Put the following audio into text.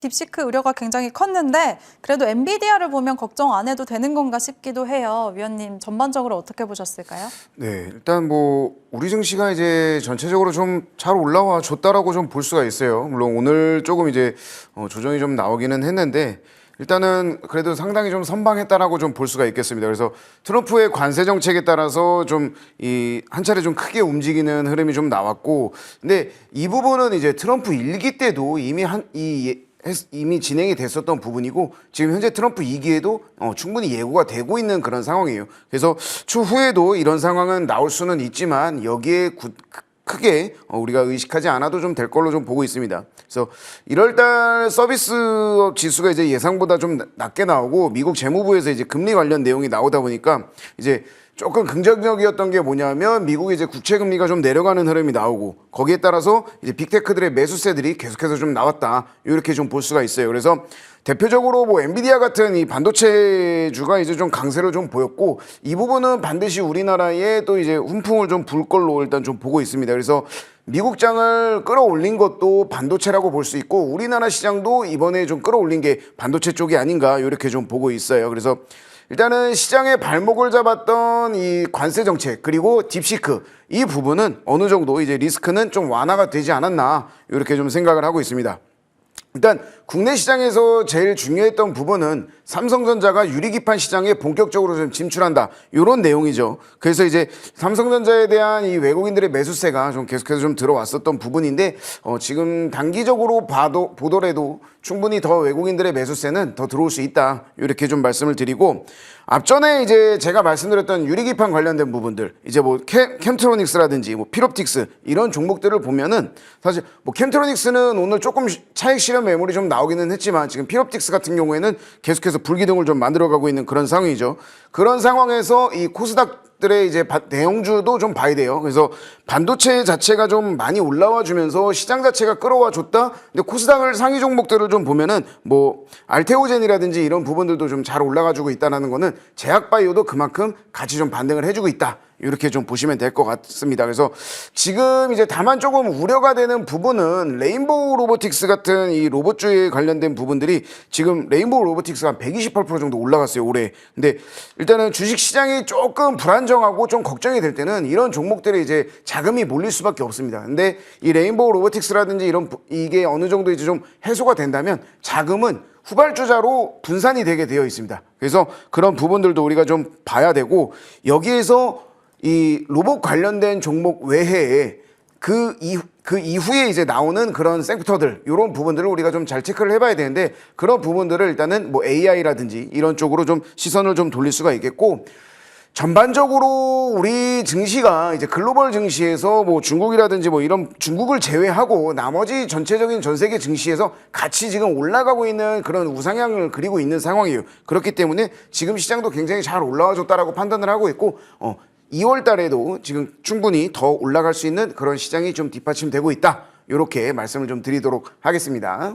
딥시크 우려가 굉장히 컸는데 그래도 엔비디아를 보면 걱정 안 해도 되는 건가 싶기도 해요. 위원님 전반적으로 어떻게 보셨을까요? 네, 일단 뭐 우리 증시가 이제 전체적으로 좀 잘 올라와 줬다라고 좀 볼 수가 있어요. 물론 오늘 조금 이제 조정이 좀 나오기는 했는데 일단은 그래도 상당히 좀 선방했다라고 좀 볼 수가 있겠습니다. 그래서 트럼프의 관세 정책에 따라서 좀 이 한 차례 좀 크게 움직이는 흐름이 좀 나왔고, 근데 이 부분은 이제 트럼프 1기 때도 이미 진행이 됐었던 부분이고 지금 현재 트럼프 2기에도 충분히 예고가 되고 있는 그런 상황이에요. 그래서 추후에도 이런 상황은 나올 수는 있지만 여기에 크게 우리가 의식하지 않아도 좀 될 걸로 좀 보고 있습니다. 그래서 1월달 서비스 지수가 이제 예상보다 좀 낮게 나오고 미국 재무부에서 이제 금리 관련 내용이 나오다 보니까 이제 조금 긍정적이었던 게 뭐냐면 미국의 이제 국채 금리가 좀 내려가는 흐름이 나오고 거기에 따라서 이제 빅테크들의 매수세들이 계속해서 좀 나왔다, 이렇게 좀 볼 수가 있어요. 그래서 대표적으로 뭐 엔비디아 같은 이 반도체주가 이제 좀 강세를 좀 보였고 이 부분은 반드시 우리나라에 또 이제 훈풍을 좀 불 걸로 일단 좀 보고 있습니다. 그래서 미국장을 끌어올린 것도 반도체라고 볼 수 있고 우리나라 시장도 이번에 좀 끌어올린 게 반도체 쪽이 아닌가, 이렇게 좀 보고 있어요. 그래서 일단은 시장의 발목을 잡았던 이 관세 정책 그리고 딥시크, 이 부분은 어느 정도 이제 리스크는 좀 완화가 되지 않았나, 이렇게 좀 생각을 하고 있습니다. 일단 국내 시장에서 제일 중요했던 부분은 삼성전자가 유리기판 시장에 본격적으로 좀 진출한다, 이런 내용이죠. 그래서 이제 삼성전자에 대한 이 외국인들의 매수세가 좀 계속해서 좀 들어왔었던 부분인데 지금 단기적으로 보더라도 충분히 더 외국인들의 매수세는 더 들어올 수 있다, 이렇게 좀 말씀을 드리고, 앞전에 이제 제가 말씀드렸던 유리기판 관련된 부분들, 이제 뭐 캠트로닉스라든지 뭐 필옵틱스 이런 종목들을 보면은 사실 뭐 캠트로닉스는 오늘 조금 차익 실현 매물이 좀 나오기는 했지만 지금 필옵틱스 같은 경우에는 계속해서 불기둥을 좀 만들어가고 있는 그런 상황이죠. 그런 상황에서 이 코스닥들의 이제 대형주도 좀 봐야 돼요. 그래서 반도체 자체가 좀 많이 올라와 주면서 시장 자체가 끌어와 줬다. 근데 코스닥을 상위 종목들을 좀 보면은 뭐 알테오젠이라든지 이런 부분들도 좀 잘 올라가주고 있다는 거는 제약바이오도 그만큼 같이 좀 반등을 해주고 있다, 이렇게 좀 보시면 될 것 같습니다. 그래서 지금 이제 다만 조금 우려가 되는 부분은 레인보우 로보틱스 같은 이 로봇주에 관련된 부분들이 지금 레인보우 로보틱스가 한 128% 정도 올라갔어요, 올해. 근데 일단은 주식 시장이 조금 불안정하고 좀 걱정이 될 때는 이런 종목들에 이제 자금이 몰릴 수밖에 없습니다. 근데 이 레인보우 로보틱스라든지 이게 어느 정도 이제 좀 해소가 된다면 자금은 후발주자로 분산이 되게 되어 있습니다. 그래서 그런 부분들도 우리가 좀 봐야 되고, 여기에서 이 로봇 관련된 종목 외에 그 이후에 이제 나오는 그런 섹터들, 이런 부분들을 우리가 좀 잘 체크를 해봐야 되는데, 그런 부분들을 일단은 뭐 AI라든지 이런 쪽으로 좀 시선을 좀 돌릴 수가 있겠고, 전반적으로 우리 증시가 이제 글로벌 증시에서 뭐 중국이라든지 뭐 이런 중국을 제외하고 나머지 전체적인 전 세계 증시에서 같이 지금 올라가고 있는 그런 우상향을 그리고 있는 상황이에요. 그렇기 때문에 지금 시장도 굉장히 잘 올라와 줬다라고 판단을 하고 있고 2월 달에도 지금 충분히 더 올라갈 수 있는 그런 시장이 좀 뒷받침되고 있다, 이렇게 말씀을 좀 드리도록 하겠습니다.